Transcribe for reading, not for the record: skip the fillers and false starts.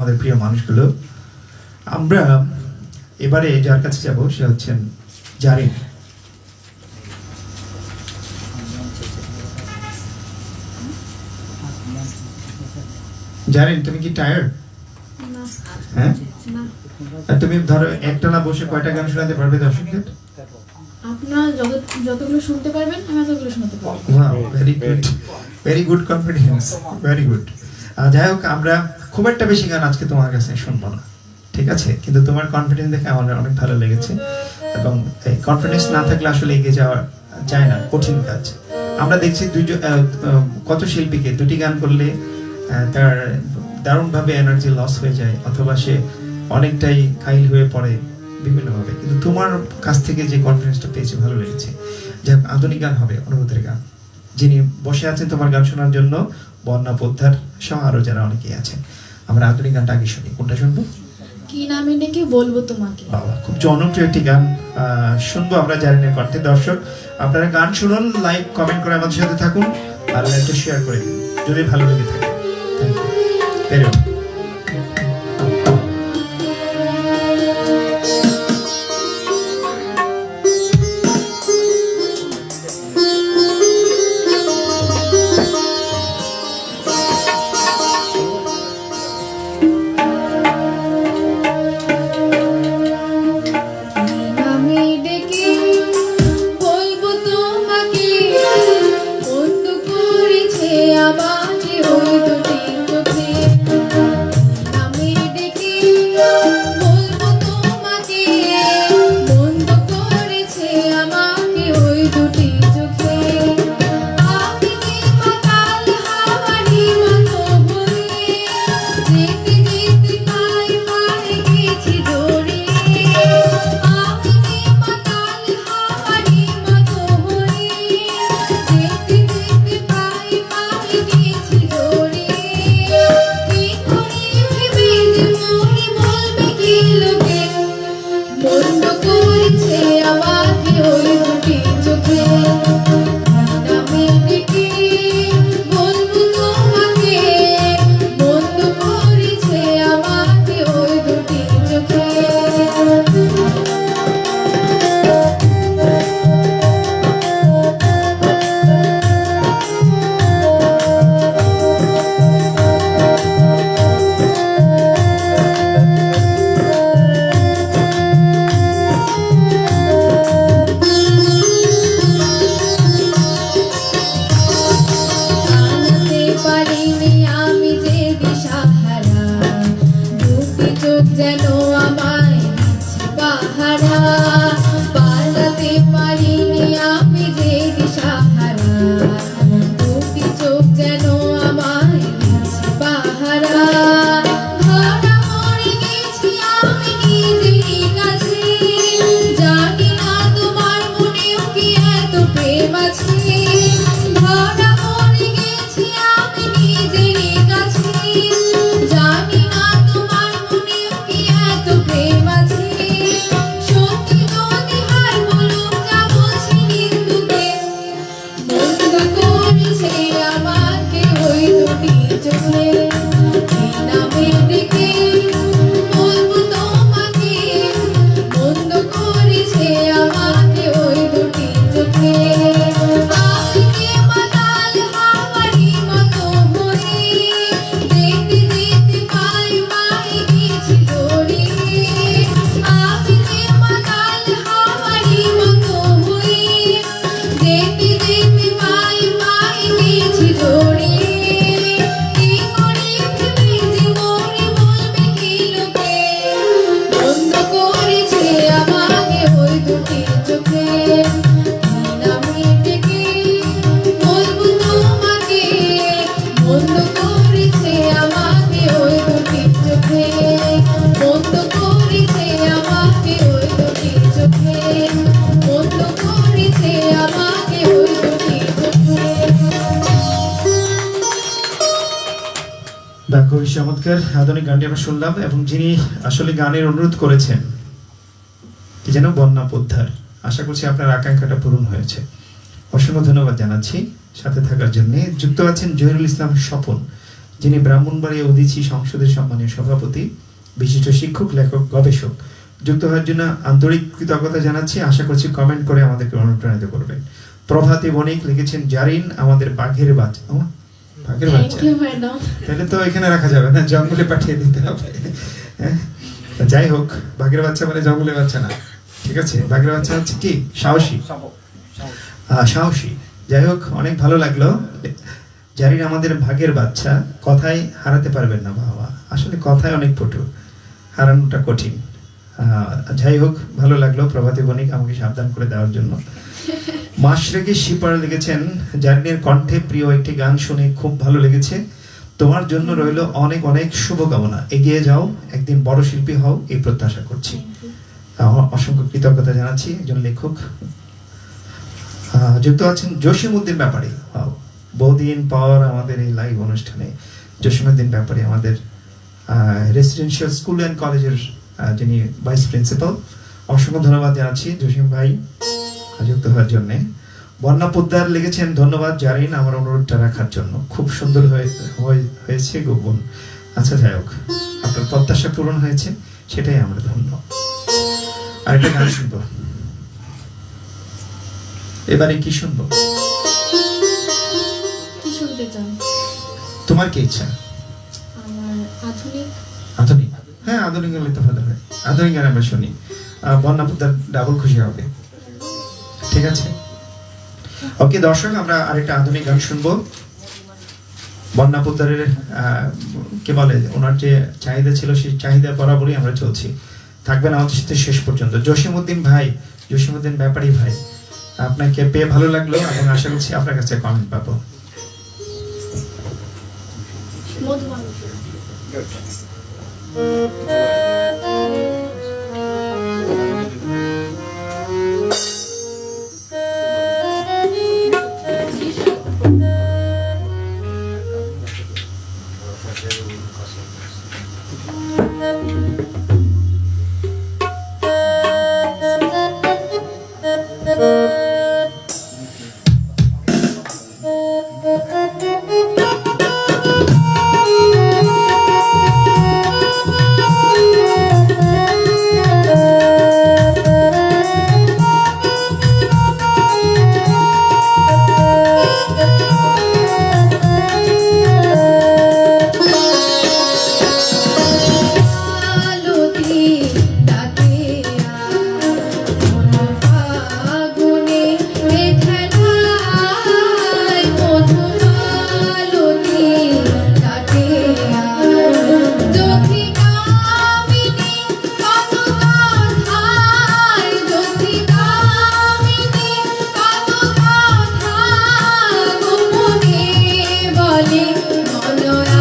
আমাদের প্রিয় মানুষগুলো, আমরা এবারে যার কাছে যাব সে হচ্ছেন জারিন। জারিন, তুমি কি টায়ার্ড? হ্যাঁ, তুমি ধরো একটানা বসে কয়টা গান শোনাতে পারবে দর্শকদের? আপনারা যতগুলো শুনতে পারবেন আমি ততগুলো শোনাতে পারবো। Wow, very good confidence, very good. যাই হোক, আমরা খুব একটা বেশি গান আজকে তোমার কাছে শুনবো না, ঠিক আছে? কিন্তু তোমার কনফিডেন্স দেখে আমার অনেক ভালো লেগেছে, এবং এই কনফিডেন্স না থাকলে আসলে এগিয়ে যাওয়া যায় না, কঠিন কাজ। আমরা দেখছি কত শিল্পীকে দুটি গান করলে তার দারুণভাবে এনার্জি লস হয়ে যায়, অথবা সে অনেকটাই কাইল হয়ে পড়ে বিভিন্নভাবে। কিন্তু তোমার কাছ থেকে যে কনফিডেন্সটা পেয়েছি ভালো লেগেছে। যে আধুনিক গান হবে অনুভূতির গান। যিনি বসে আছেন তোমার গান শোনার জন্য, বন্যা পোদ্দার সহ আরো যারা অনেকেই আছেন। আমরা আধুনিক গানটা আগে শুনি। কোনটা শুনবো? কি নামে ডেকে বলবো তোমাকে। বাবা, খুব জনপ্রিয় একটি গান শুনবো আমরা জারিনের কণ্ঠে। দর্শক, আপনারা গান শুনুন, লাইক কমেন্ট করে আমাদের সাথে থাকুন, আর লাইকটা শেয়ার করে দিন যদি ভালো লেগে থাকে। Thank you. বেরো। খুবই চমৎকার আধুনিক গানটি আমরা শুনলাম, এবং যিনি আসলে গানের অনুরোধ করেছেন কি যেন, বন্যা পোদ্দার। আশা করছি আপনার আকাঙ্ক্ষাটা পূরণ হয়েছে। অসংখ্য ধন্যবাদ জানাচ্ছি সাথে থাকার জন্য। যুক্ত আছেন জহিরুল ইসলাম স্বপন। যিনি ব্রাহ্মণবাড়িয়া উদীচী সংসদের সম্মানীয় সভাপতি, বিশিষ্ট শিক্ষক, লেখক, গবেষক। যুক্ত হওয়ার জন্য আন্তরিক কৃতজ্ঞতা জানাচ্ছি। আশা করছি কমেন্ট করে আমাদেরকে অনুপ্রাণিত করবেন। প্রভাতী বণিক লিখেছেন, জারিন আমাদের বাঘের বাচ্চা। বাঘের থ্যাংক বাচ্চা ইউ ম্যাডাম। তাহলে তো এখানে রাখা যাবে না, জঙ্গলে পাঠিয়ে দিতে হবে। হ্যাঁ? যাই হোক, বাঘের বাচ্চা মানে জঙ্গলের বাচ্চা না, ঠিক আছে? বাঘের বাচ্চা হচ্ছে কি সাহসী, সাহসী। যাই হোক, অনেক ভালো লাগলো। জারিন আমাদের ভাগের বাচ্চা, কথাই হারাতে পারবেন না বাবা। আসলে কথায় অনেক পটু, হারানোটা কঠিন। যাই হোক, ভালো লাগলো প্রভাতী বণিক আমাকে সাবধান করে দেওয়ার জন্য। মাশরেকি শিপার লিখেছেন, জারিনের কণ্ঠে প্রিয় একটি গান শুনে খুব ভালো লেগেছে। তোমার জন্য রইল অনেক অনেক শুভকামনা। এগিয়ে যাও, একদিন বড় শিল্পী হও, এই প্রত্যাশা করছি। অসংখ্য কৃতজ্ঞতা জানাচ্ছি। একজন লেখক যুক্ত আছেন জসিমউদ্দিন ব্যাপারী। বহুদিন পর আমাদের এই লাইভ অনুষ্ঠানে জসিমউদ্দিন ব্যাপারী আমাদের রেসিডেন্সিয়াল স্কুল অ্যান্ড কলেজের যিনি ভাইস প্রিন্সিপাল। অসংখ্য ধন্যবাদ জানাচ্ছি জসিম ভাই যুক্ত হওয়ার জন্য। বন্যা পোদ্দার লিখেছেন, ধন্যবাদ জারিন আমার অনুরোধটা রাখার জন্য, খুব সুন্দর হয়েছে গোপন। আচ্ছা, যাই হোক, আপনার প্রত্যাশা পূরণ হয়েছে, সেটাই আমরা ধন্য। আরেকটা গান শুনবো। এবারে কি শুনবো? কি শুনতে চান? তোমার কি ইচ্ছা? আমার আধুনিক। আধুনিক? হ্যাঁ, আধুনিক হলে তো ভালো হয়। আধুনিক গান আমরা শুনি, বন্যা পোদ্দার ডাবল খুশি হবে। ঠিক আছে, ওকে দর্শক, আমরা আরেকটা আধুনিক গান শুনবো। বন্যা পোদ্দারের কে বলে, ওনার যে চাহিদা ছিল সেই চাহিদা বরাবরই আমরা চলছি। থাকবেন আমাদের সাথে শেষ পর্যন্ত। জসিমউদ্দিন ভাই, জসিমউদ্দিন ব্যাপারী ভাই, আপনাকে পেয়ে ভালো লাগলো এবং আশা করছি আপনার কাছে কমেন্ট পাবো। Thank you.